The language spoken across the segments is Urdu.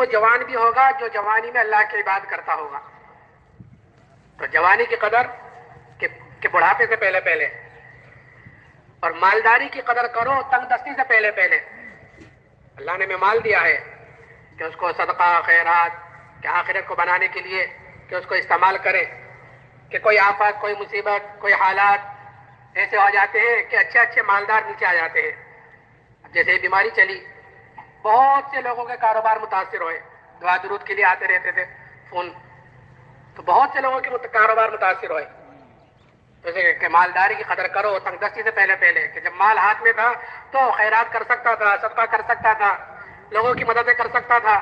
وہ جوان بھی ہوگا جو جوانی میں اللہ کی عبادت کرتا ہوگا. تو جوانی کی قدر کہ بڑھاپے سے پہلے پہلے، اور مالداری کی قدر کرو تنگ دستی سے پہلے پہلے. اللہ نے ہمیں مال دیا ہے کہ اس کو صدقہ خیرات کہ آخرت کو بنانے کے لیے کہ اس کو استعمال کرے. کہ کوئی آفت، کوئی مصیبت، کوئی حالات ایسے ہو جاتے ہیں کہ اچھے اچھے مالدار نیچے آ جاتے ہیں. جیسے بیماری چلی، بہت سے لوگوں کے کاروبار متاثر ہوئے. دعا درود کے لیے آتے رہتے تھے فون، تو بہت سے لوگوں کے کاروبار متاثر ہوئے. جیسے کہ مالداری کی قدر کرو تنگ دستی سے پہلے پہلے، کہ جب مال ہاتھ میں تھا تو خیرات کر سکتا تھا، صدقہ کر سکتا تھا، لوگوں کی مددیں کر سکتا تھا.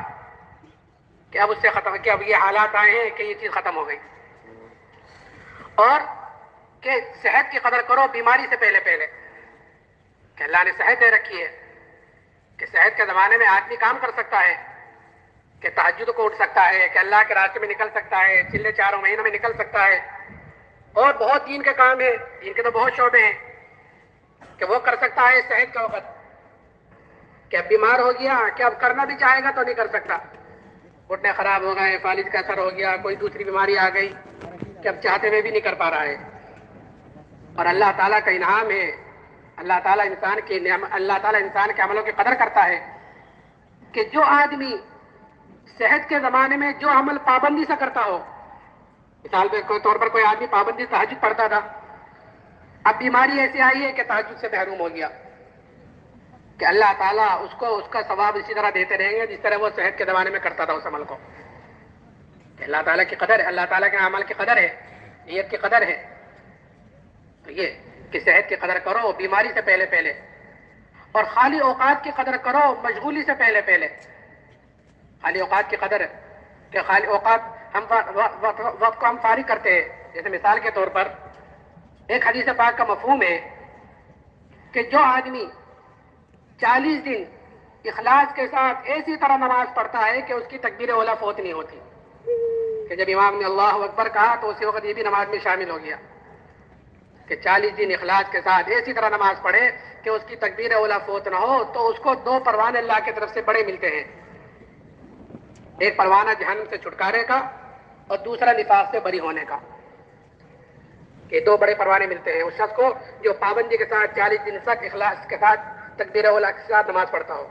کہ اب اس سے ختم، کہ اب یہ حالات آئے ہیں کہ یہ چیز ختم ہو گئی. اور کہ صحت کی قدر کرو بیماری سے پہلے پہلے، کہ اللہ نے صحت دے رکھی ہے کہ صحت کے زمانے میں آدمی کام کر سکتا ہے، کہ تہجد کو اٹھ سکتا ہے، کہ اللہ کے راستے میں نکل سکتا ہے، چلے 4 مہینوں میں نکل سکتا ہے. اور بہت دین کے کام ہیں، دین کے تو بہت شعبے ہیں کہ وہ کر سکتا ہے صحت کا وقت. کہ اب بیمار ہو گیا کہ اب کرنا بھی چاہے گا تو نہیں کر سکتا. گھٹنے خراب ہو گئے، فالج کا اثر ہو گیا، کوئی دوسری بیماری آ گئی کہ اب چاہتے ہوئے بھی نہیں کر پا رہا ہے. اور اللہ تعالیٰ کا انعام ہے، اللہ تعالیٰ انسان کے عملوں کی قدر کرتا ہے. کہ جو آدمی صحت کے زمانے میں جو عمل پابندی سے کرتا ہو، مثال کے طور پر کوئی آدمی پابندی تہجد پڑھتا تھا، اب بیماری ایسی آئی ہے کہ تہجد سے محروم ہو گیا، کہ اللہ تعالیٰ اس کو اس کا ثواب اسی طرح دیتے رہیں گے جس طرح وہ صحت کے زمانے میں کرتا تھا اس عمل کو. کہ اللہ تعالیٰ کی قدر ہے، اللہ تعالیٰ کے عمل کی قدر ہے، نیت کی قدر ہے. تو یہ کہ صحت کی قدر کرو بیماری سے پہلے پہلے، اور خالی اوقات کی قدر کرو مشغولی سے پہلے پہلے. خالی اوقات کی قدر ہے کہ خالی اوقات ہم وقت کو ہم فارغ کرتے ہیں. جیسے مثال کے طور پر ایک حدیث پاک کا مفہوم ہے کہ جو آدمی 40 دن اخلاص کے ساتھ ایسی طرح نماز پڑھتا ہے کہ اس کی تکبیر اولیٰ فوت نہیں ہوتی، کہ جب امام نے اللہ اکبر کہا تو اسی وقت یہ بھی نماز میں شامل ہو گیا. کہ 40 دن اخلاص کے ساتھ ایسی طرح نماز پڑھے کہ اس کی تکبیر اولیٰ فوت نہ ہو، تو اس کو 2 پروانے اللہ کی طرف سے بڑے ملتے ہیں. ایک پروانہ جہنم سے چھٹکارے کا اور دوسرا نفاق سے بری ہونے کا. کہ 2 بڑے پروانے ملتے ہیں اس شخص کو جو پابندی کے ساتھ 40 دن تک اخلاص کے ساتھ تکبیر اولیٰ کے ساتھ نماز پڑھتا ہو.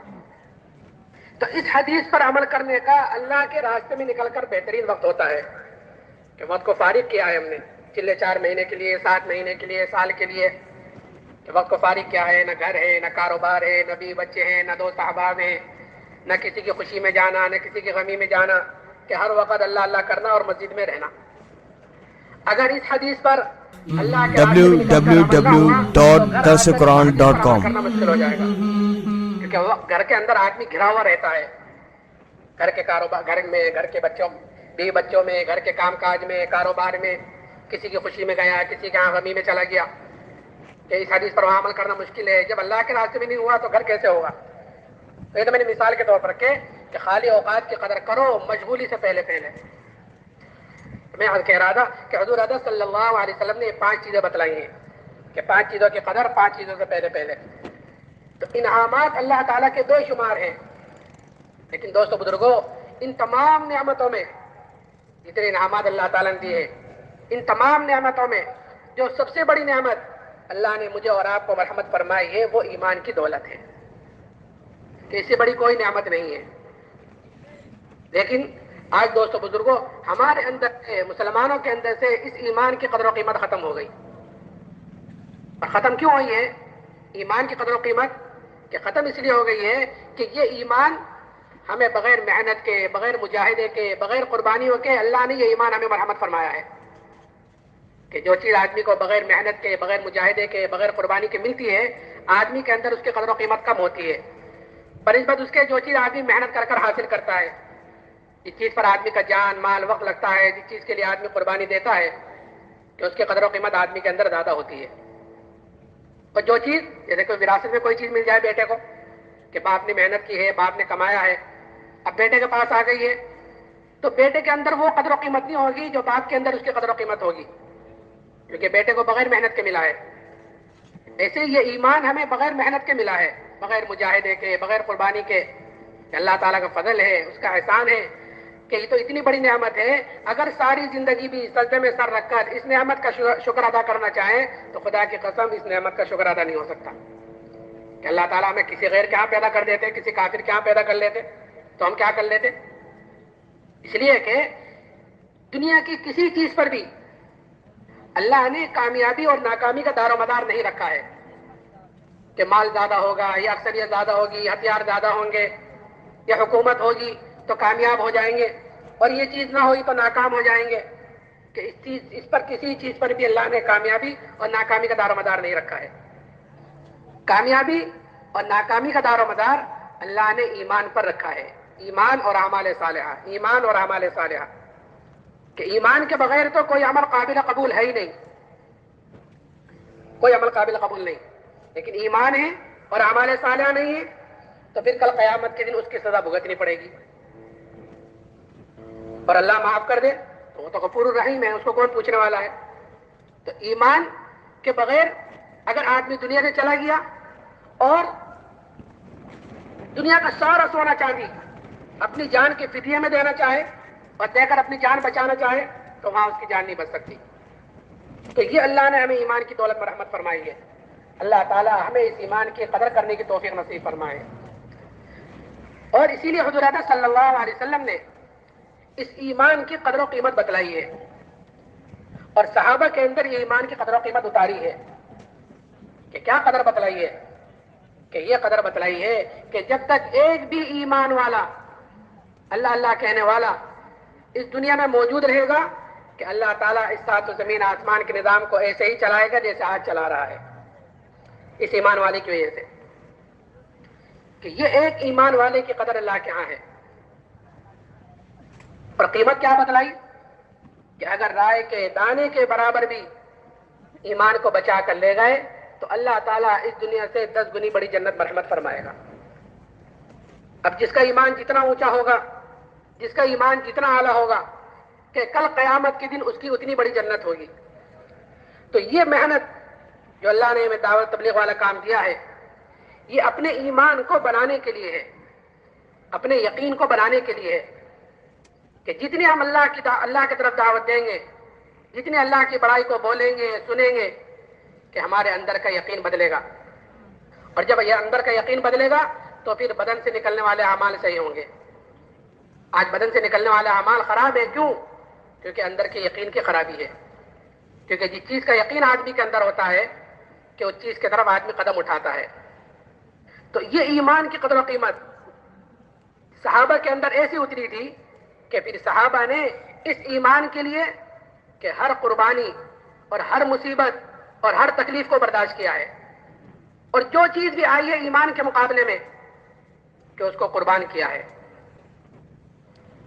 تو اس حدیث پر عمل کرنے کا اللہ کے راستے میں نکل کر بہترین وقت ہوتا ہے. کہ وقت کو فارغ کیا ہے ہم نے، چلے 4 مہینے کے لیے، 7 مہینے کے لیے، سال کے لیے. کہ وقت کو فارغ کیا ہے، نہ گھر ہے، نہ کاروبار ہے، نہ بیوی بچے ہیں، نہ دوست احباب ہیں، نہ کسی کی خوشی میں جانا، نہ کسی کی غمی میں جانا. کہ ہر وقت اللہ اللہ کرنا اور مسجد میں رہنا. اگر اس حدیث پر اللہ کے راستے میں نکل کر عمل نہ ہوا تو www.darsequran.com کرنا مشکل ہو جائے گا. کیونکہ گھر کے اندر آدمی گھرا ہوا رہتا ہے، گھر کے کاروبار، گھر میں، گھر کے بچوں، بیوی بچوں میں، گھر کے کام کاج میں، کاروبار میں، کسی کی خوشی میں گیا، کسی کے یہاں غمی میں چلا گیا. کہ اس حدیث پر وہاں عمل کرنا مشکل ہے. جب اللہ کے راستے میں نہیں ہوا تو گھر کیسے ہوگا؟ تو یہ تو میں نے مثال کے طور پر کہ خالی اوقات کی قدر کرو مشغولی سے پہلے پہلے. میں کہہ رہا تھا کہ حضور اقدس صلی اللہ علیہ وسلم نے 5 چیزیں بتلائی ہیں کہ 5 چیزوں کی قدر 5 چیزوں سے پہلے پہلے. تو انعامات اللہ تعالیٰ کے 2 شمار ہیں. لیکن دوستو بزرگوں، ان تمام نعمتوں میں، جتنے انعامات اللہ تعالیٰ نے دیے ہیں، ان تمام نعمتوں میں جو سب سے بڑی نعمت اللہ نے مجھے اور آپ کو مرحمت فرمائی ہے وہ ایمان کی دولت ہے. کہ اس سے بڑی کوئی نعمت نہیں ہے. لیکن آج دوستو بزرگوں ہمارے اندر سے، مسلمانوں کے اندر سے اس ایمان کی قدر و قیمت ختم ہو گئی. اور ختم کیوں ہوئی ہے ایمان کی قدر و قیمت؟ کہ ختم اس لیے ہو گئی ہے کہ یہ ایمان ہمیں بغیر محنت کے، بغیر مجاہدے کے، بغیر قربانیوں کے اللہ نے یہ ایمان ہمیں مرحمت فرمایا ہے. کہ جو چیز آدمی کو بغیر محنت کے، بغیر مجاہدے کے، بغیر قربانی کے ملتی ہے، آدمی کے اندر اس کی قدر و قیمت کم ہوتی ہے. بنسبت اس کے جو چیز آدمی محنت کر کر حاصل کرتا ہے، جس چیز پر آدمی کا جان مال وقت لگتا ہے، جس چیز کے لیے آدمی قربانی دیتا ہے، کہ اس کی قدر و قیمت آدمی کے اندر زیادہ ہوتی ہے. اور جو چیز، جیسے کوئی وراثت میں کوئی چیز مل جائے بیٹے کو، کہ باپ نے محنت کی ہے، باپ نے کمایا ہے، اب بیٹے کے پاس آ گئی ہے، تو بیٹے کے اندر وہ قدر و قیمت نہیں ہوگی جو باپ کے اندر اس کی قدر و قیمت ہوگی، کیونکہ بیٹے کو بغیر محنت کے ملا ہے. ایسے یہ ایمان ہمیں بغیر محنت کے ملا ہے، بغیر مجاہدے کے، بغیر قربانی کے. کہ اللہ تعالیٰ کا فضل ہے، اس کا احسان ہے کہ یہ تو اتنی بڑی نعمت ہے، اگر ساری زندگی بھی سجدے میں سر رکھ کر اس نعمت کا شکر ادا کرنا چاہیں تو خدا کی قسم اس نعمت کا شکر ادا نہیں ہو سکتا کہ اللہ تعالیٰ ہمیں کسی غیر کے ہاں پیدا کر دیتے، کسی کافر کے ہاں پیدا کر لیتے تو ہم کیا کر لیتے؟ اس لیے کہ دنیا کی کسی چیز پر بھی اللہ نے کامیابی اور ناکامی کا دار و مدار نہیں رکھا ہے کہ مال زیادہ ہوگا یا اکثریت زیادہ ہوگی، ہتھیار زیادہ ہوں گے یا حکومت ہوگی تو کامیاب ہو جائیں گے اور یہ چیز نہ ہوئی تو ناکام ہو جائیں گے، کہ اس پر کسی چیز پر بھی اللہ نے کامیابی اور ناکامی کا دار و مدار نہیں رکھا ہے۔ کامیابی اور ناکامی کا دار و مدار اللہ نے ایمان پر رکھا ہے، ایمان اور اعمال صالحہ، ایمان اور اعمال صالحہ، کہ ایمان کے بغیر تو کوئی عمل قابل قبول ہے ہی نہیں، کوئی عمل قابل قبول نہیں، لیکن ایمان ہے اور اعمال صالحہ نہیں ہے تو پھر کل قیامت کے دن اس کی سزا بھگتنی پڑے گی، اور اللہ معاف کر دے تو وہ تو غفور الرحیم ہے، اس کو کون پوچھنے والا ہے۔ تو ایمان کے بغیر اگر آدمی دنیا سے چلا گیا اور دنیا کا سارا سونا چاندی اپنی جان کے فدیے میں دینا چاہے اور دے کر اپنی جان بچانا چاہے تو وہاں اس کی جان نہیں بچ سکتی۔ تو یہ اللہ نے ہمیں ایمان کی دولت پر رحمت فرمائی ہے، اللہ تعالیٰ ہمیں اس ایمان کی قدر کرنے کی توفیق نصیب فرمائے۔ اور اسی لیے حضور اقدس صلی اللہ علیہ وسلم نے اس ایمان کی قدر و قیمت بتلائی ہے اور صحابہ کے اندر یہ ایمان کی قدر و قیمت اتاری ہے کہ کیا قدر بتلائی ہے؟ کہ یہ قدر بتلائی ہے کہ جب تک ایک بھی ایمان والا اللہ اللہ کہنے والا اس دنیا میں موجود رہے گا کہ اللہ تعالیٰ اس سات و زمین آسمان کے نظام کو ایسے ہی چلائے گا جیسے آج چلا رہا ہے، اس ایمان والے کی وجہ سے، کہ یہ ایک ایمان والے کی قدر اللہ کے ہاں ہے۔ اور قیمت کیا بتلائی کہ اگر رائے کے دانے کے برابر بھی ایمان کو بچا کر لے گئے تو اللہ تعالیٰ اس دنیا سے 10 گنی بڑی جنت مرحمت فرمائے گا۔ اب جس کا ایمان جتنا اونچا ہوگا، جس کا ایمان جتنا اعلیٰ ہوگا کہ کل قیامت کے دن اس کی اتنی بڑی جنت ہوگی۔ تو یہ محنت جو اللہ نے ہمیں دعوت تبلیغ والا کام دیا ہے یہ اپنے ایمان کو بنانے کے لیے ہے، اپنے یقین کو بنانے کے لیے ہے کہ جتنی ہم اللہ کی طرف دعوت دیں گے، جتنی اللہ کی بڑائی کو بولیں گے سنیں گے کہ ہمارے اندر کا یقین بدلے گا، اور جب یہ اندر کا یقین بدلے گا تو پھر بدن سے نکلنے والے اعمال صحیح ہوں گے۔ آج بدن سے نکلنے والے اعمال خراب ہے، کیوں؟ کیونکہ اندر کے یقین کی خرابی ہے، کیونکہ جس چیز کا یقین آدمی کے اندر ہوتا ہے کہ اس چیز کی طرف آدمی قدم اٹھاتا ہے۔ تو یہ ایمان کی قدر و قیمت صحابہ کے اندر ایسی اتری تھی کہ پھر صحابہ نے اس ایمان کے لیے کہ ہر قربانی اور ہر مصیبت اور ہر تکلیف کو برداشت کیا ہے، اور جو چیز بھی آئی ہے ایمان کے مقابلے میں کہ اس کو قربان کیا ہے۔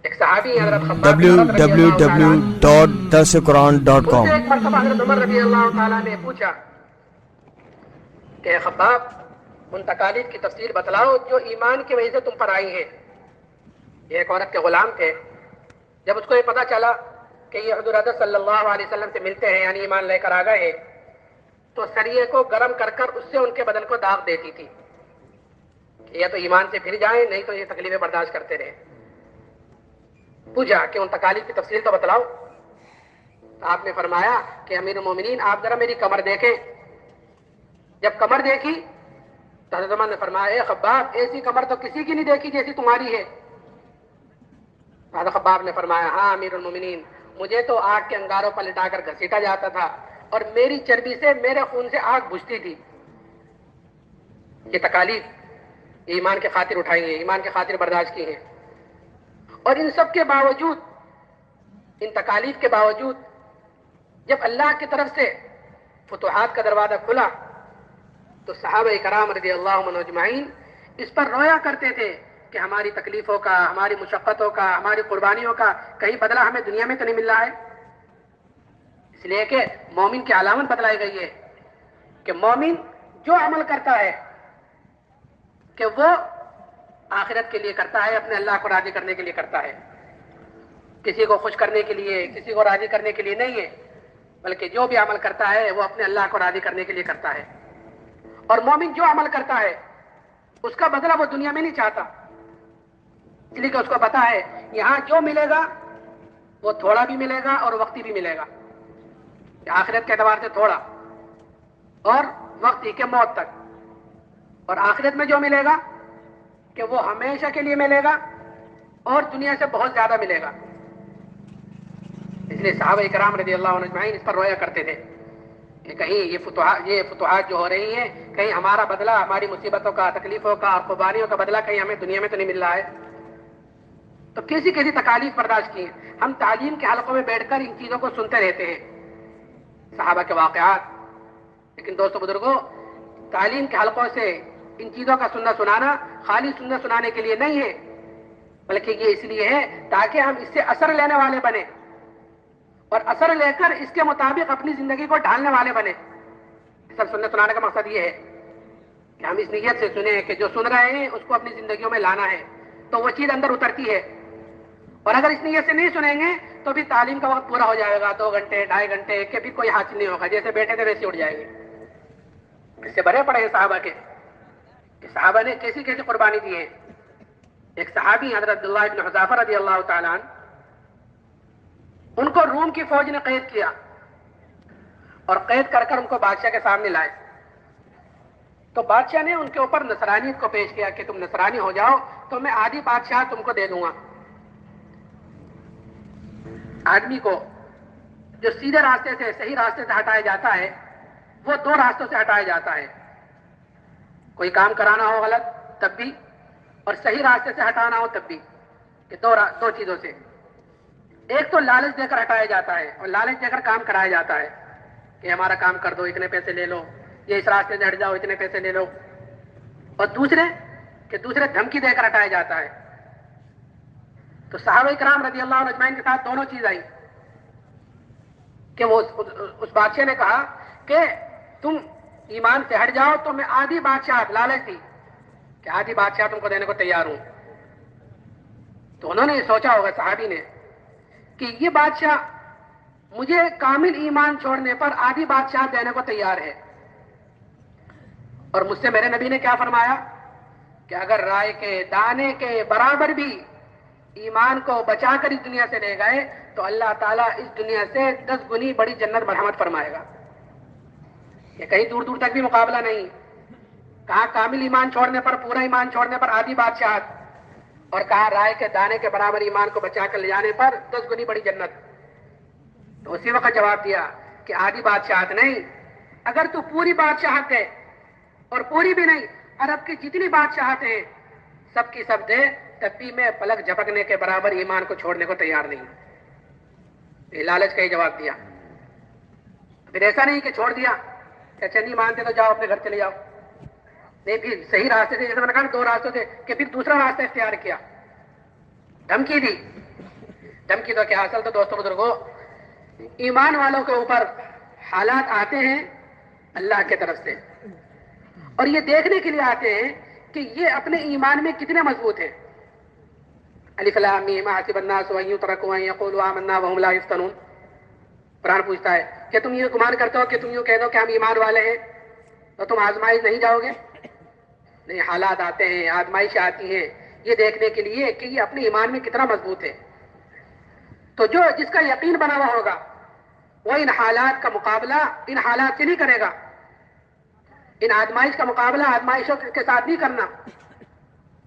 ایک صحابی حضرت خباب رضی اللہ تعالیٰ www.darsuquran.com ان سے ایک مرتبہ حضرت عمر رضی اللہ تعالیٰ نے پوچھا کہ خباب ان تکالیف کی تفصیل بتلاؤ جو ایمان کی وجہ سے تم پر آئی ہیں۔ یہ ایک عورت کے غلام تھے، جب اس کو یہ پتا چلا کہ یہ حضور اقدس صلی اللہ علیہ وسلم سے ملتے ہیں یعنی ایمان لے کر آ گئے ہیں تو سریے کو گرم کر کر اس سے ان کے بدن کو داغ دیتی تھی کہ یا تو ایمان سے پھر جائیں نہیں تو یہ تکلیفیں برداشت کرتے رہے۔ پوچھا کہ ان تکالیف کی تفصیل تو بتلاؤ۔ آپ نے فرمایا کہ امیر المومنین آپ ذرا میری کمر دیکھیں۔ جب کمر دیکھی تو حضرت عمر نے فرمایا اے خباب ایسی کمر تو کسی کی نہیں دیکھی جیسی تمہاری ہے۔ حضرت خباب نے فرمایا ہاں امیر المومنین مجھے تو آگ کے انگاروں پر لٹا کر گھسیٹا جاتا تھا اور میری چربی سے میرے خون سے آگ بجھتی تھی۔ یہ تکالیف ایمان کے خاطر اٹھائی ہیں، ایمان کے خاطر برداشت کی ہیں، اور ان سب کے باوجود، ان تکالیف کے باوجود جب اللہ کی طرف سے فتوحات کا دروازہ کھلا تو صحابہ کرام رضی اللہ عنہم اجمعین اس پر رویا کرتے تھے کہ ہماری تکلیفوں کا، ہماری مشقتوں کا، ہماری قربانیوں کا کہیں بدلہ ہمیں دنیا میں تو نہیں مل رہا ہے۔ اس لیے کہ مومن کی علامت بتلائی گئی ہے کہ مومن جو عمل کرتا ہے کہ وہ آخرت کے لیے کرتا ہے، اپنے اللہ کو راضی کرنے کے لیے کرتا ہے، کسی کو خوش کرنے کے لیے، کسی کو راضی کرنے کے لیے نہیں ہے، بلکہ جو بھی عمل کرتا ہے وہ اپنے اللہ کو راضی کرنے کے لیے کرتا ہے۔ اور مومن جو عمل کرتا ہے اس کا بدلہ وہ دنیا میں نہیں چاہتا، اس لیے کہ اس کو پتا ہے یہاں جو ملے گا وہ تھوڑا بھی ملے گا اور وقتی بھی ملے گا، آخرت کے اعتبار سے تھوڑا اور وقتی کے موت تک، اور آخرت میں جو ملے گا کہ وہ ہمیشہ کے لیے ملے گا اور دنیا سے بہت زیادہ ملے گا۔ اس لیے صحابہ کرام رضی اللہ عنہ اجمعین اس پر رویا کرتے تھے کہ کہیں یہ فتوحات جو ہو رہی ہیں، کہیں ہمارا بدلہ، ہماری مصیبتوں کا، تکلیفوں کا اور قربانیوں کا بدلہ کہیں ہمیں دنیا میں تو نہیں مل رہا ہے۔ تو کیسی کیسی تکالیف برداشت کی ہیں۔ ہم تعلیم کے حلقوں میں بیٹھ کر ان چیزوں کو سنتے رہتے ہیں، صحابہ کے واقعات، لیکن دوستو بزرگوں، تعلیم کے حلقوں سے ان چیزوں کا سننا سنانا خالی سننا سنانے کے لیے نہیں ہے، بلکہ یہ اس لیے ہے تاکہ ہم اس سے اثر لینے والے بنے اور اثر لے کر اس کے مطابق اپنی زندگی کو ڈھالنے والے بنے۔ سب سننے سنانے کا مقصد یہ ہے کہ ہم اس نیت سے سنیں کہ جو سن رہے ہیں اس کو اپنی زندگیوں میں لانا ہے، تو وہ چیز اندر اترتی ہے۔ اور اگر اس نیت سے نہیں سنیں گے تو بھی تعلیم کا وقت پورا ہو جائے گا، 2 گھنٹے 2.5 گھنٹے کے بھی کوئی حاصل نہیں ہوگا، جیسے بیٹھے تھے ویسے اٹھ جائیں گے۔ اس سے بڑے پڑے ہیں صحابہ کے کہ صحابہ نے کیسی کیسی قربانی دی ہے۔ ایک صحابی حضرت عبداللہ ابن حذافہ رضی اللہ تعالیٰ عنہ، ان کو روم کی فوج نے قید کیا اور قید کر کر ان کو بادشاہ کے سامنے لائے، تو بادشاہ نے ان کے اوپر نصرانیت کو پیش کیا کہ تم نصرانی ہو جاؤ تو میں آدھی بادشاہ تم کو دے دوں گا۔ آدمی کو جو سیدھے راستے سے، صحیح راستے سے ہٹایا جاتا ہے، وہ 2 راستوں سے ہٹایا جاتا ہے، کوئی کام کرانا ہو غلط تب بھی، اور صحیح راستے سے ہٹانا ہو تب بھی، کہ 2 چیزوں سے۔ ایک تو لالچ دے کر ہٹایا جاتا ہے اور لالچ دے کر کام کرایا جاتا ہے کہ ہمارا کام کر دو، اتنے پیسے لے لو، یہ اس راستے سے ہٹ جاؤ، اتنے پیسے لے لو، اور دوسرے دھمکی دے کر ہٹایا جاتا ہے۔ تو صحابہ کرام رضی اللہ عنہ اجمعین کے ساتھ دونوں چیز آئی کہ وہ اس بادشاہ نے کہا کہ تم ایمان سے ہٹ جاؤ تو میں آدھی بادشاہ، لالچ دی کہ آدھی بادشاہ تم کو دینے کو تیار ہوں۔ تو انہوں نے یہ سوچا ہوگا صحابی نے کہ یہ بادشاہ مجھے کامل ایمان چھوڑنے پر آدھی بادشاہ دینے کو تیار ہے، اور مجھ سے میرے نبی نے کیا فرمایا کہ اگر رائے کے دانے کے برابر بھی ایمان کو بچا کر اس دنیا سے لے گئے تو اللہ تعالیٰ اس دنیا سے 10 گنی بڑی جنت مرحمت فرمائے گا۔ یہ کہیں دور دور تک بھی مقابلہ نہیں، کہا کامل ایمان چھوڑنے پر، پورا ایمان چھوڑنے پر آدھی بادشاہت، اور کہا رائے کے دانے کے برابر ایمان کو بچا کر لے جانے پر 10 گنی بڑی جنت۔ تو اسی وقت جواب دیا کہ آدھی بادشاہت نہیں، اگر تو پوری بادشاہت ہے اور پوری بھی نہیں، عرب کی جتنی بادشاہت ہیں سب کی سب دے، تب بھی میں پلک جھپکنے کے برابر ایمان کو چھوڑنے کو تیار نہیں ہوں۔ یہ لالچ کا ہی جواب دیا۔ پھر ایسا نہیں کہ چھوڑ دیا کہ اچھا نہیں مانتے تو جاؤ اپنے گھر چلے جاؤ، نہیں، پھر صحیح راستے سے، جیسے میں نے کہا 2 راستوں سے، کہ پھر دوسرا راستہ اختیار کیا، دھمکی دی۔ دھمکی تو کیا، اصل تو دوستوں بزرگوں، ایمان والوں کے اوپر حالات آتے ہیں اللہ کی طرف سے، اور یہ دیکھنے کے لیے آتے ہیں کہ یہ اپنے ایمان میں کتنے مضبوط ہیں۔ الف لام میم حسب الناس ان یترکوا ان یقولوا آمنا وهم لا یفتنون۔ قرآن پوچھتا ہے کہ تم یہ گمان کرتے ہو کہ تم یوں کہہ دو کہ ہم ایمان والے ہیں تو تم آزمائش نہیں جاؤ گے؟ نہیں، حالات آتے ہیں، آزمائش آتی ہیں، یہ دیکھنے کے لیے کہ یہ اپنے ایمان میں کتنا مضبوط ہے۔ تو جس کا یقین بنا ہوا ہوگا وہ ان حالات کا مقابلہ ان حالات سے نہیں کرے گا، ان آزمائش کا مقابلہ آزمائشوں کے ساتھ نہیں کرنا،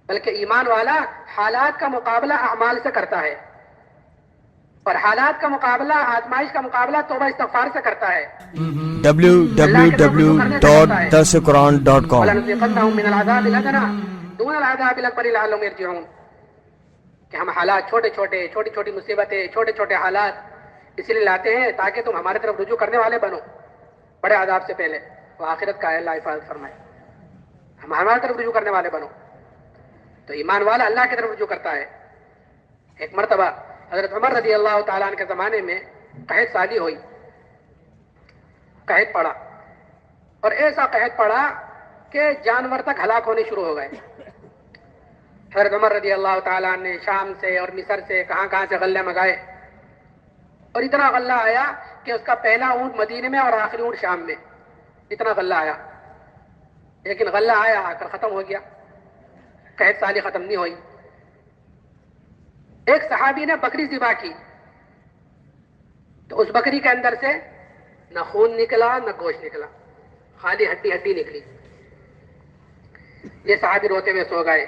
بلکہ ایمان والا حالات کا مقابلہ اعمال سے کرتا ہے، اور حالات کا مقابلہ، آزمائش کا مقابلہ توبہ استغفار سے کرتا ہے، www.darsulquran.com۔ وَلَنُذِيقَنَّهُم مِّنَ الْعَذَابِ الْأَدْنَىٰ دُونَ الْعَذَابِ الْأَكْبَرِ لَعَلَّهُمْ يَرْجِعُونَ، کہ ہم حالات چھوٹی چھوٹی مصیبتیں، چھوٹے حالات اس لیے لاتے ہیں تاکہ تم ہمارے طرف رجوع کرنے والے بنو بڑے عذاب سے پہلے، وہ آخرت کا اللہ حفاظت فرمائے، ہم ہمارے طرف رجوع کرنے والے بنو۔ تو ایمان والا اللہ کی طرف رجوع کرتا ہے۔ ایک مرتبہ حضرت عمر رضی اللہ تعالیٰ عنہ کے زمانے میں قحط سالی ہوئی، قحط پڑا، اور ایسا قحط پڑا کہ جانور تک ہلاک ہونے شروع ہو گئے۔ حضرت عمر رضی اللہ تعالیٰ عنہ نے شام سے اور مصر سے کہاں سے غلے منگائے، اور اتنا غلہ آیا کہ اس کا پہلا اونٹ مدینے میں اور آخری اونٹ شام میں، اتنا غلہ آیا۔ لیکن غلہ آیا آ کر ختم ہو گیا، قحط سالی ختم نہیں ہوئی۔ ایک صحابی نے بکری ذبح کی تو اس بکری کے اندر سے نہ خون نکلا نہ گوشت نکلا، خالی ہڈی ہڈی نکلی. یہ صحابی روتے ہوئے سو گئے.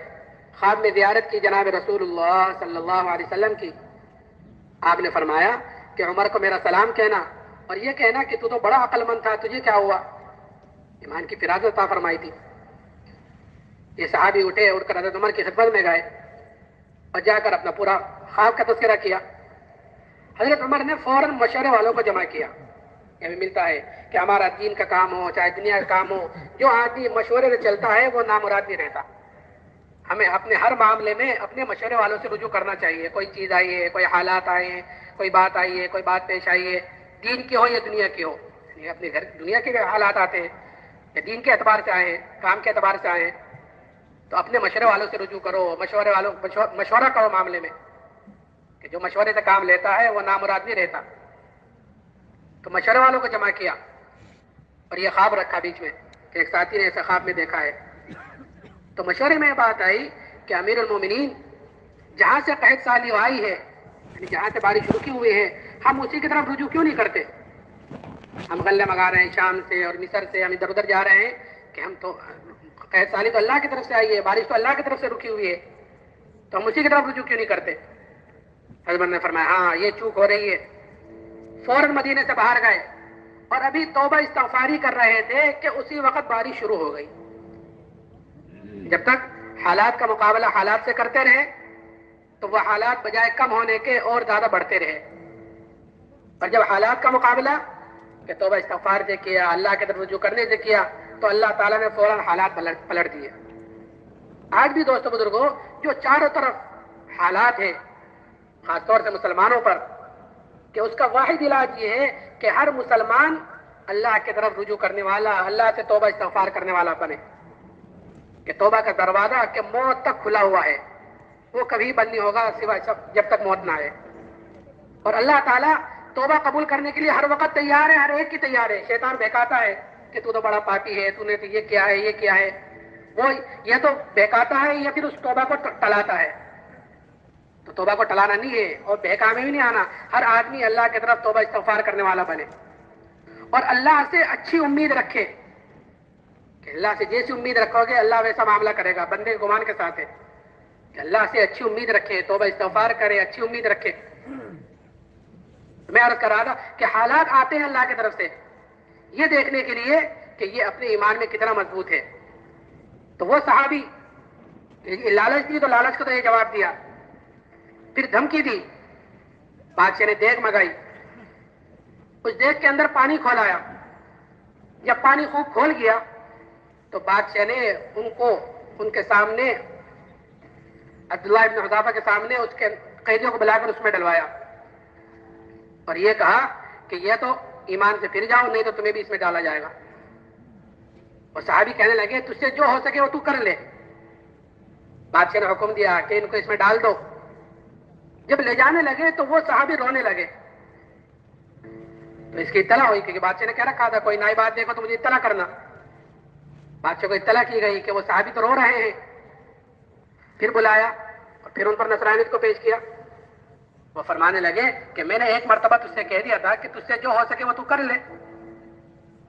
خواب میں زیارت کی جناب رسول اللہ صلی اللہ علیہ وسلم کی. آپ نے فرمایا کہ عمر کو میرا سلام کہنا اور یہ کہنا کہ تو بڑا عقل مند تھا، تجھے کیا ہوا؟ ایمان کی فراست عطا فرمائی تھی. یہ صحابی اٹھ کر حضرت عمر کی خدمت میں گئے اور جا کر اپنا پورا خواب کا تذکرہ کیا. حضرت عمر نے فوراً مشورے والوں کو جمع کیا. ہمیں ملتا ہے کہ ہمارا دین کا کام ہو چاہے دنیا کا کام ہو، جو آدمی مشورے سے چلتا ہے وہ نامراد نہیں رہتا. ہمیں اپنے ہر معاملے میں اپنے مشورے والوں سے رجوع کرنا چاہیے. کوئی چیز آئی ہے، کوئی حالات آئے ہیں، کوئی بات آئی ہے، کوئی بات پیش آئی ہے، دین کی ہو یا دنیا کی ہو. اپنے گھر دنیا کے حالات آتے ہیں یا دین کے اعتبار سے آئے ہیں، کام کے اعتبار سے آئے ہیں، تو اپنے مشورے والوں سے رجوع کرو. مشورہ کرو معاملے میں، کہ جو مشورے سے کام لیتا ہے وہ نامراد نہیں رہتا. تو مشورے والوں کو جمع کیا اور یہ خواب رکھا بیچ میں کہ ایک ساتھی نے ایسے خواب میں دیکھا ہے. تو مشورے میں بات آئی کہ امیر المومنین جہاں سے قحط سالی آئی ہے، یعنی جہاں سے بارش رکی ہوئی ہے، ہم اسی کی طرف رجوع کیوں نہیں کرتے؟ ہم غلے منگا رہے ہیں شام سے اور مصر سے، ہم ادھر ادھر جا رہے ہیں کہ ہم تو قحط سالی تو اللہ کی طرف سے آئی ہے، بارش تو اللہ کی طرف سے رکی ہوئی ہے، تو ہم اسی کی طرف رجوع کیوں نہیں کرتے؟ حضرت نے فرمایا ہاں یہ چوک ہو رہی ہے. فوراً مدینے سے باہر گئے اور ابھی توبہ استغفاری کر رہے تھے کہ اسی وقت بارش شروع ہو گئی. جب تک حالات کا مقابلہ حالات سے کرتے رہے تو وہ حالات بجائے کم ہونے کے اور زیادہ بڑھتے رہے. اور جب حالات کا مقابلہ کہ توبہ استغفار سے کیا، اللہ کے طرف رجوع کرنے سے کیا، تو اللہ تعالیٰ نے فوراً حالات پلٹ دیے. آج بھی دوستو بزرگوں، جو چاروں طرف حالات ہیں خاص طور سے مسلمانوں پر، کہ اس کا واحد علاج یہ ہے کہ ہر مسلمان اللہ کی طرف رجوع کرنے والا، اللہ سے توبہ استغفار کرنے والا بنے. کہ توبہ کا دروازہ کہ موت تک کھلا ہوا ہے، وہ کبھی بند نہیں ہوگا سوائے جب تک موت نہ آئے. اور اللہ تعالیٰ توبہ قبول کرنے کے لیے ہر وقت تیار ہے، ہر ایک کی تیار ہے. شیطان بہکاتا ہے کہ تو بڑا پاپی ہے، تو نے تو یہ کیا ہے، یہ کیا ہے. وہ یہ تو بہکاتا ہے یا پھر اس توبہ کو ٹلاتا ہے. تو توبہ کو ٹلانا نہیں ہے اور بہکا میں بھی نہیں آنا. ہر آدمی اللہ کی طرف توبہ استغفار کرنے والا بنے اور اللہ سے اچھی امید رکھے کہ اللہ سے جیسی امید رکھو گے اللہ ویسا معاملہ کرے گا. بندے کے گمان کے ساتھ ہے کہ اللہ سے اچھی امید رکھے، توبہ استغفار کرے، اچھی امید رکھے. میں عرض کر رہا تھا کہ حالات آتے ہیں اللہ کی طرف سے یہ دیکھنے کے لیے کہ یہ اپنے ایمان میں کتنا مضبوط ہے. تو وہ صحابی لالچ دی تو لالچ کو تو یہ جواب دیا، پھر دھمکی دی. بادشاہ نے دیگ منگائی، اس دیگ کے اندر پانی کھولایا. جب پانی خوب کھول گیا تو بادشاہ نے ان کے سامنے عبداللہ ابن حذافہ کے سامنے اس کے قیدیوں کو بلا کر اس میں ڈلوایا اور یہ کہا کہ یہ تو ایمان سے پھر جاؤ، نہیں تو تمہیں بھی اس میں ڈالا جائے گا. اور صحابی کہنے لگے تجھ سے جو ہو سکے وہ تو کر لے. بادشاہ نے حکم دیا کہ ان کو اس میں ڈال دو. جب لے جانے لگے تو وہ صحابی رونے لگے. تو اس کی اطلاع ہوئی کہ بادشاہ نے کہہ رکھا تھا کوئی نئی بات دیکھو تو مجھے اطلاع کرنا. بادشاہ کو اطلاع کی گئی کہ وہ صحابی تو رو رہے ہیں. پھر بلایا اور پھر ان پر نصرانیت کو پیش کیا. وہ فرمانے لگے کہ میں نے ایک مرتبہ تجھ سے کہہ دیا تھا کہ تجھ سے جو ہو سکے وہ تو کر لے.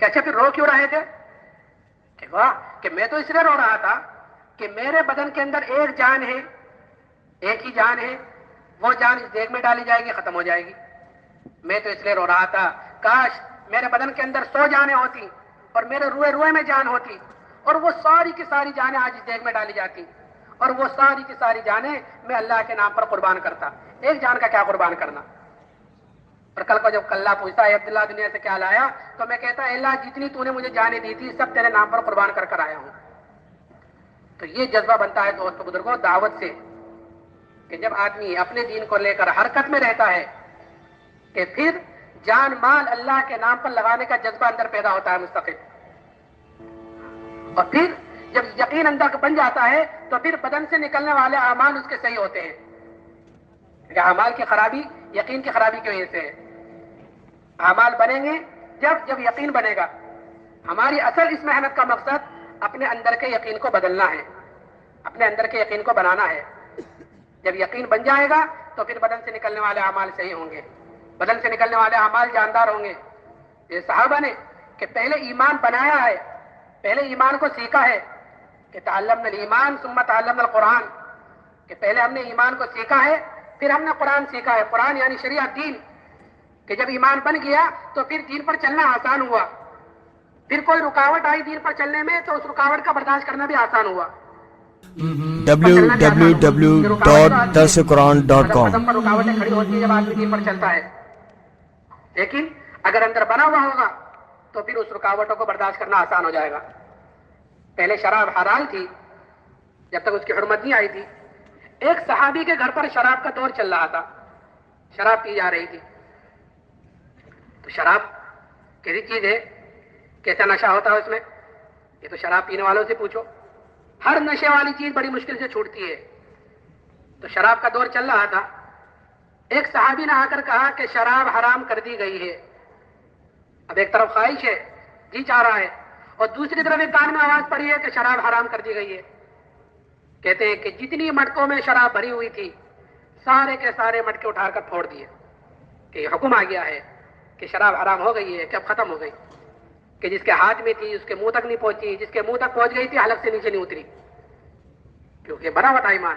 کہ اچھا پھر رو کیوں رہے تھے؟ کہ واہ کہ میں تو اس لیے رو رہا تھا کہ میرے بدن کے اندر ایک جان ہے، ایک ہی جان ہے، وہ جان اس دیگ میں ڈالی جائے گی، ختم ہو جائے گی. میں تو اس لیے رو رہا تھا کاش میرے بدن کے اندر 100 جانیں ہوتی اور میرے روئے میں جان ہوتی اور وہ ساری کی ساری جانیں آج اس دیگ میں ڈالی جاتی اور وہ ساری کی ساری جانیں میں اللہ کے نام پر قربان کرتا. ایک جان کا کیا قربان کرنا. اور کل کو جب اللہ پوچھتا ہے عبداللہ دنیا سے کیا لایا تو میں کہتا ہے اللہ جتنی تو نے مجھے جانیں دی تھی سب تیرے نام پر قربان کر کر آیا ہوں. تو یہ جذبہ بنتا ہے دوستو بزرگوں دعوت سے کہ جب آدمی اپنے دین کو لے کر حرکت میں رہتا ہے کہ پھر جان مال اللہ کے نام پر لگانے کا جذبہ اندر پیدا ہوتا ہے مستقل. اور پھر جب یقین اندر بن جاتا ہے تو پھر بدن سے نکلنے والے اعمال اس کے صحیح ہوتے ہیں. کہ اعمال کی خرابی یقین کی خرابی کی وجہ سے ہے. اعمال بنیں گے جب یقین بنے گا. ہماری اصل اس محنت کا مقصد اپنے اندر کے یقین کو بدلنا ہے، اپنے اندر کے یقین کو بنانا ہے. جب یقین بن جائے گا تو پھر بدن سے نکلنے والے اعمال صحیح ہوں گے، بدن سے نکلنے والے اعمال جاندار ہوں گے. یہ صحابہ نے کہ پہلے ایمان بنایا ہے، پہلے ایمان کو سیکھا ہے کہ تعلمنا الایمان ثم تعلمنا القرآن، کہ پہلے ہم نے ایمان کو سیکھا ہے پھر ہم نے قرآن سیکھا ہے. قرآن یعنی شریعت، دین، کہ جب ایمان بن گیا تو پھر دین پر چلنا آسان ہوا. پھر کوئی رکاوٹ آئی دین پر چلنے میں تو اس رکاوٹ کا برداشت کرنا بھی آسان ہوا. www.darsuquran.com. قدم پر رکاوٹیں کھڑی ہوتی ہیں جب آدمی دین پر چلتا ہے، لیکن اگر اندر بنا ہوا ہوگا تو پھر اس رکاوٹوں کو برداشت کرنا آسان ہو جائے گا. پہلے شراب حلال تھی جب تک اس کی حرمت نہیں آئی تھی. ایک صحابی کے گھر پر شراب کا دور چل رہا تھا، شراب پی جا رہی تھی. تو شراب کیسی چیز ہے، کیسا نشہ ہوتا ہے اس میں، یہ تو شراب پینے والوں سے پوچھو. ہر نشے والی چیز بڑی مشکل سے چھوٹتی ہے. تو شراب کا دور چل رہا تھا. ایک صحابی نے آ کر کہا کہ شراب حرام کر دی گئی ہے. اب ایک طرف خواہش ہے، جی چاہ رہا ہے، اور دوسری طرف ایک کان میں آواز پڑی ہے کہ شراب حرام کر دی گئی ہے. کہتے ہیں کہ جتنی مٹکوں میں شراب بھری ہوئی تھی سارے کے سارے مٹکے اٹھا کر پھوڑ دیے کہ یہ حکم آ گیا ہے کہ شراب حرام ہو گئی ہے، کہ اب ختم ہو گئی. کہ جس کے ہاتھ میں تھی اس کے منہ تک نہیں پہنچی، جس کے منہ تک پہنچ گئی تھی حلق سے نیچے نہیں اتری، کیونکہ بنا ہوا تھا ایمان.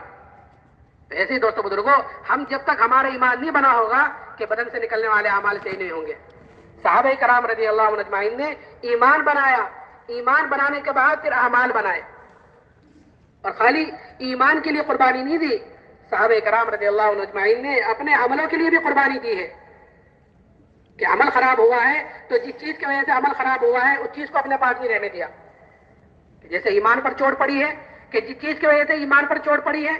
تو ایسے ہی دوستو بزرگوں، ہم جب تک ہمارا ایمان نہیں بنا ہوگا کہ بدن سے نکلنے والے اعمال صحیح نہیں ہوں گے. صحابہ کرام رضی اللہ عنہ اجمعین نے ایمان بنایا، ایمان بنانے کے بعد پھر اعمال بنائے، اور خالی ایمان کے لیے قربانی نہیں دی. صحابہ کرام رضی اللہ عنہ اجمعین نے اپنے عملوں کے لیے بھی قربانی دی ہے کہ عمل خراب ہوا ہے تو جس چیز کی وجہ سے عمل خراب ہوا ہے اس چیز کو اپنے پاس نہیں رہنے دیا. جیسے ایمان پر چوٹ پڑی ہے کہ جس چیز کی وجہ سے ایمان پر چوٹ پڑی ہے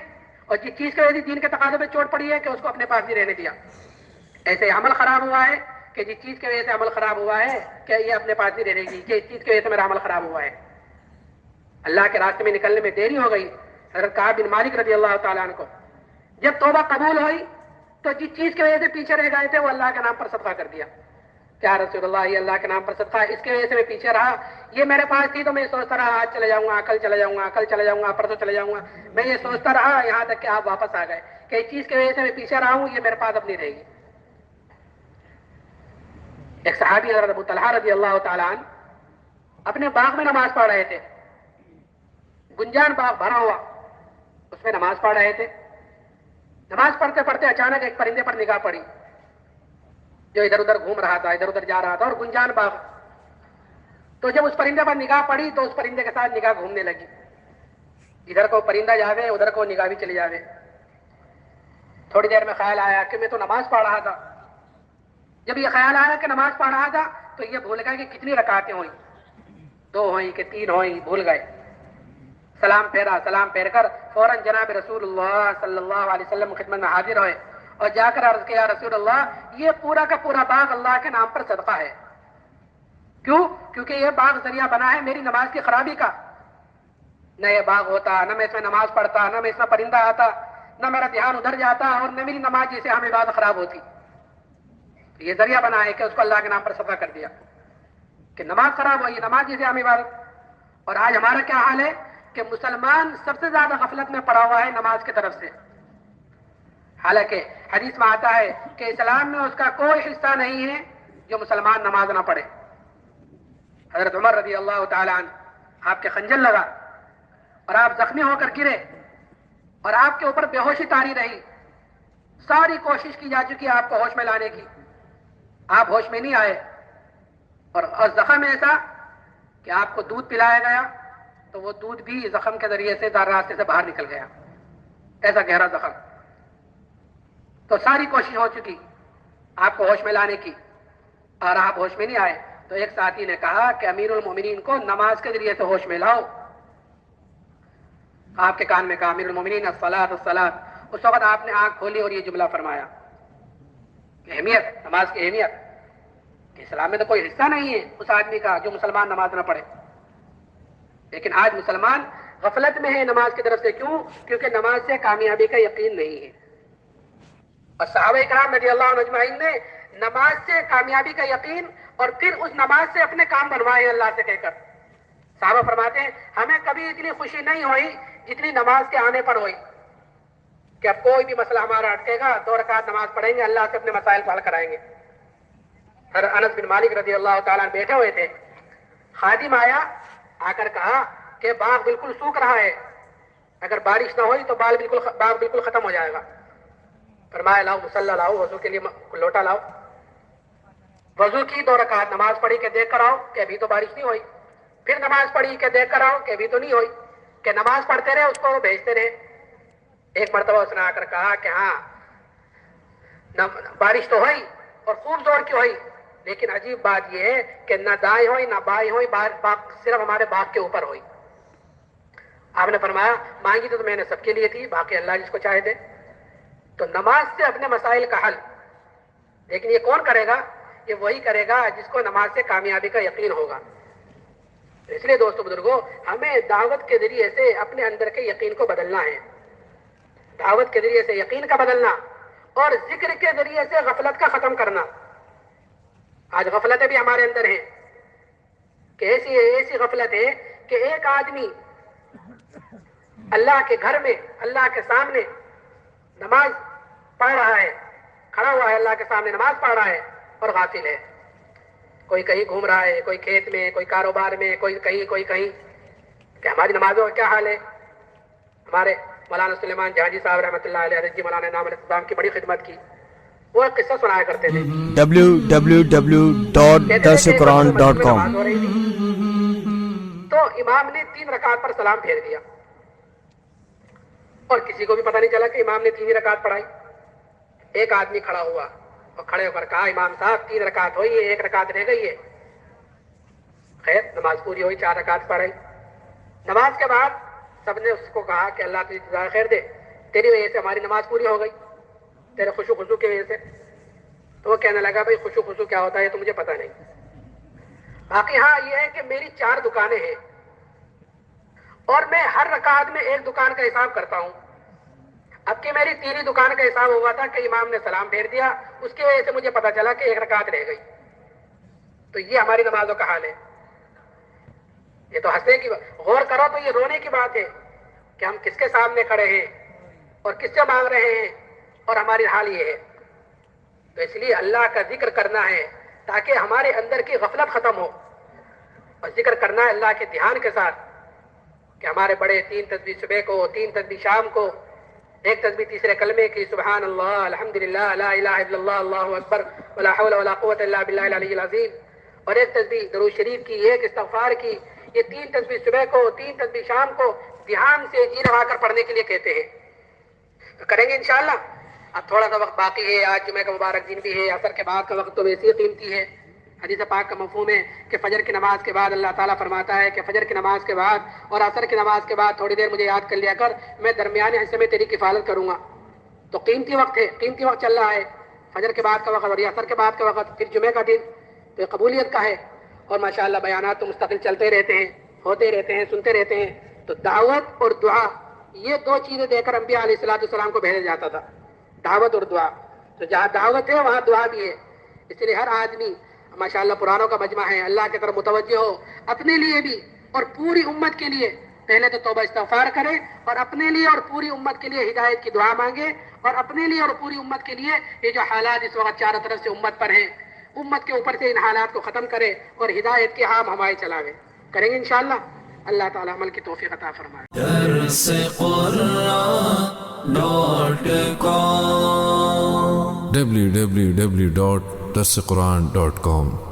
اور جس چیز کی وجہ سے دین کے تقاضوں پہ چوٹ پڑی ہے کہ اس کو اپنے پاس نہیں رہنے دیا. ایسے عمل خراب ہوا ہے کہ جس چیز کی وجہ سے عمل خراب ہوا ہے کہ یہ اپنے پاس نہیں رہنے گی، کہ اس چیز کی وجہ سے میرا عمل خراب ہوا ہے. اللہ کے راستے میں نکلنے میں دیری ہو گئی. حضرت کعب بن مالک رضی اللہ تعالیٰ عنہ کو جب توبہ قبول ہوئی تو جس چیز کی وجہ سے پیچھے رہ گئے تھے وہ اللہ کے نام پر صدقہ کر دیا. کیا رسول اللہ، یہ اللہ کے نام پر صدقہ ہے، اس کی وجہ سے میں پیچھے رہا. یہ میرے پاس تھی تو میں سوچتا رہا آج چلے جاؤں گا، کل چلے جاؤں گا، کل چلے جاؤں گا، پرسوں چلے جاؤں گا. میں یہ سوچتا رہا یہاں تک کہ آپ واپس آ گئے کہ اس چیز کی وجہ سے میں پیچھے رہا ہوں، یہ میرے پاس اب نہیں رہے گی. ایک صحابی حضرت ابو طلحہ رضی اللہ تعالیٰ عنہ اپنے باغ میں نماز پڑھ رہے تھے. گنجان باغ بھرا ہوا، اس میں نماز پڑھ رہے تھے. نماز پڑھتے پڑھتے اچانک ایک پرندے پر نگاہ پڑی جو ادھر ادھر گھوم رہا تھا، ادھر ادھر جا رہا تھا، اور گنجان باغ. تو جب اس پرندے پر نگاہ پڑی تو اس پرندے کے ساتھ نگاہ گھومنے لگی. ادھر کو پرندہ جاوے ادھر کو نگاہ بھی چلی جاوے. تھوڑی دیر میں خیال آیا کہ میں تو نماز پڑھ رہا تھا. جب یہ خیال آیا کہ نماز پڑھ رہا تھا تو یہ بھول گیا کہ کتنی رکعتیں ہوئیں، 2 ہوئیں کہ 3 ہوئیں، بھول گئے. سلام پھیرا، سلام پھیر کر فوراً جناب رسول اللہ صلی اللہ علیہ وسلم خدمت میں حاضر ہوئے اور جا کر عرض کیا، رسول اللہ یہ پورا کا پورا باغ اللہ کے نام پر صدقہ ہے. کیوں؟ کیونکہ یہ باغ ذریعہ بنا ہے میری نماز کی خرابی کا. نہ یہ باغ ہوتا، نہ میں اس میں نماز پڑھتا، نہ میں اس میں پرندہ آتا، نہ میرا دھیان ادھر جاتا، اور نہ میری نماز جیسے ہمیں عبادت خراب ہوتی. یہ ذریعہ بنا ہے کہ اس کو اللہ کے نام پر صدقہ کر دیا کہ نماز خراب ہوئی، نماز جیسے ہم عبادت. اور آج ہمارا کیا حال ہے کہ مسلمان سب سے زیادہ غفلت میں پڑا ہوا ہے نماز کی طرف سے. حالانکہ حدیث میں آتا ہے کہ اسلام میں اس کا کوئی حصہ نہیں ہے جو مسلمان نماز نہ پڑھے. حضرت عمر رضی اللہ تعالیٰ عنہ آپ کے خنجر لگا اور آپ زخمی ہو کر گرے اور آپ کے اوپر بے ہوشی طاری رہی. ساری کوشش کی جا چکی آپ کو ہوش میں لانے کی، آپ ہوش میں نہیں آئے. اور زخم ایسا کہ آپ کو دودھ پلایا گیا تو وہ دودھ بھی زخم کے ذریعے سے راستے سے باہر نکل گیا، ایسا گہرا زخم. تو ساری کوشش ہو چکی آپ کو ہوش میں لانے کی اور آپ ہوش میں نہیں آئے. تو ایک ساتھی نے کہا کہ امیر المومنین کو نماز کے ذریعے سے ہوش میں لاؤ. آپ کے کان میں کہا امیر المومنین الصلاۃ الصلاۃ. اس وقت آپ نے آنکھ کھولی اور یہ جملہ فرمایا کہ اہمیت، نماز کی اہمیت، کہ اسلام میں تو کوئی حصہ نہیں ہے اس آدمی کا جو مسلمان نماز نہ پڑھے. لیکن آج مسلمان غفلت میں ہے نماز کی طرف سے. کیوں؟ کیونکہ نماز سے کامیابی کا یقین نہیں ہے. اور صحابہ کرام رضی اللہ عنہ اجمعین نے نماز سے کامیابی کا یقین اور پھر اس نماز سے اپنے کام بنوائے اللہ سے کہہ کر. صحابہ فرماتے ہیں ہمیں کبھی اتنی خوشی نہیں ہوئی جتنی نماز کے آنے پر ہوئی کہ اب کوئی بھی مسئلہ ہمارا اٹکے گا 2 رکعت نماز پڑھیں گے, اللہ سے اپنے مسائل کو حل کرائیں گے. حضرت انس بن مالک رضی اللہ تعالیٰ بیٹھے ہوئے تھے, خادم آیا, آ کر کہا کہ باغ بالکل سوکھ رہا ہے, اگر بارش نہ ہوئی تو باغ بالکل ختم ہو جائے گا. فرمایا لاؤ مصلی لاؤ, وضو کے لیے لوٹا لاؤ. وضو کی 2 رکعت نماز پڑھی کہ دیکھ کر آؤ کہ ابھی تو بارش نہیں ہوئی. پھر نماز پڑھی کہ دیکھ کر آؤ کہ ابھی تو نہیں ہوئی, کہ نماز پڑھتے رہے, اس کو بھیجتے رہے. ایک مرتبہ اس نے آ کر کہا کہ ہاں بارش تو ہوئی اور خوب زور کی ہوئی, لیکن عجیب بات یہ ہے کہ نہ دائیں ہوئی نہ بائیں ہوئی, صرف ہمارے باغ کے اوپر ہوئی. آپ نے فرمایا مانگی تو میں نے سب کے لیے تھی, باقی اللہ جس کو چاہے دے. تو نماز سے اپنے مسائل کا حل, لیکن یہ کون کرے گا؟ یہ وہی کرے گا جس کو نماز سے کامیابی کا یقین ہوگا. اس لیے دوستو بزرگوں, ہمیں دعوت کے ذریعے سے اپنے اندر کے یقین کو بدلنا ہے. دعوت کے ذریعے سے یقین کا بدلنا اور ذکر کے ذریعے سے غفلت کا ختم کرنا. آج غفلتیں بھی ہمارے اندر ہیں کہ ایسی غفلت ہے کہ ایک آدمی اللہ کے گھر میں اللہ کے سامنے نماز پڑھ رہا ہے, کھڑا ہوا ہے اللہ کے سامنے نماز پڑھ رہا ہے اور غافل ہے. کوئی کہیں گھوم رہا ہے, کوئی کھیت میں, کوئی کاروبار میں, کوئی کہیں. کہ ہماری نمازوں کا کیا حال ہے؟ ہمارے مولانا سلیمان جہانگیر صاحب رحمۃ اللہ علیہ, حضرت جی مولانا انعام علیہ السلام کی بڑی خدمت کی. وہ ایک قصہ سنایا کرتے تھے. www.darsuquran.com. تو امام نے 3 رکعت پر سلام پھیر دیا اور کسی کو بھی پتہ نہیں چلا کہ امام نے 3 رکعت پڑھائی. ایک آدمی کھڑا ہوا اور کھڑے ہو کر کہا امام صاحب 3 رکعت ہوئی ہے, 1 رکعت رہ گئی ہے. خیر نماز پوری ہوئی, 4 رکعت پڑھائی. نماز کے بعد سب نے اس کو کہا کہ اللہ تجھے جزائے خیر دے, تیری وجہ سے ہماری نماز پوری ہو گئی, تیرے خوشو خضو کی وجہ سے. تو وہ کہنے لگا بھائی خوشو خضو کیا ہوتا ہے تو مجھے پتہ نہیں. باقی ہاں یہ ہے کہ میری 4 دکانیں ہیں اور میں ہر رکعت میں 1 دکان کا حساب کرتا ہوں. اب کہ میری 3 دکان کا حساب ہوا تھا کہ امام نے سلام پھیر دیا, اس کی وجہ سے مجھے پتا چلا کہ 1 رکعت رہ گئی. تو یہ ہماری نمازوں کا حال ہے. یہ تو ہنسنے کی, غور کرو تو یہ رونے کی بات ہے کہ ہم کس کے سامنے کھڑے ہیں اور کس سے مانگ رہے ہیں, اور ہماری حال یہ ہے. تو اس لیے اللہ کا ذکر کرنا ہے تاکہ ہمارے اندر کی غفلت ختم ہو, اور ذکر کرنا ہے اللہ کے دھیان کے ساتھ کہ ہمارے بڑے 3 تسبیح صبح کو, 3 تسبیح شام کو, 1 تسبیح تیسرے کلمے کی سبحان اللہ الحمدللہ لا الہ الا اللہ اللہ اکبر ولا حول ولا قوت الا باللہ العلی العظیم, اور 1 تسبیح درود شریف کی, 1 استغفار کی. یہ 3 تسبیح صبح کو, 3 تسبیح شام کو دھیان سے جی لگا کر پڑھنے کے لیے کہتے ہیں. تو کریں گے انشاءاللہ. اب تھوڑا سا وقت باقی ہے, آج جمعہ کا مبارک دن بھی ہے, عصر کے بعد کا وقت تو ویسے ہی قیمتی ہے. حدیث پاک کا مفہوم ہے کہ فجر کی نماز کے بعد اللہ تعالیٰ فرماتا ہے کہ فجر کی نماز کے بعد اور عصر کی نماز کے بعد تھوڑی دیر مجھے یاد کر لیا کر, میں درمیانے حصے میں تیری کفالت کروں گا. تو قیمتی وقت ہے, قیمتی وقت چل رہا ہے, فجر کے بعد کا وقت اور عصر کے بعد کا وقت, پھر جمعہ کا دن, تو یہ قبولیت کا ہے. اور ماشاءاللہ بیانات تو مستقل چلتے رہتے ہیں, ہوتے رہتے ہیں, سنتے رہتے ہیں. تو دعوت اور دعا یہ 2 چیزیں دے کر انبیاء علیہ السلام کو بھیجا جاتا تھا, دعوت اور دعا. تو جہاں دعوت ہے وہاں دعا بھی ہے. اس لیے ہر آدمی ماشاءاللہ پرانوں کا مجمع ہے, اللہ کی طرف متوجہ ہو, اپنے لیے بھی اور پوری امت کے لیے پہلے تو توبہ استغفار کرے, اور اپنے لیے اور پوری امت کے لیے ہدایت کی دعا مانگے, اور اپنے لیے اور پوری امت کے لیے یہ جو حالات اس وقت چاروں طرف سے امت پر ہیں, امت کے اوپر سے ان حالات کو ختم کرے اور ہدایت کے ہام ہوائیں چلاوے. کریں گے انشاءاللہ. اللہ تعالی عمل کی توفیق عطا فرمائے. www.darsuquran.com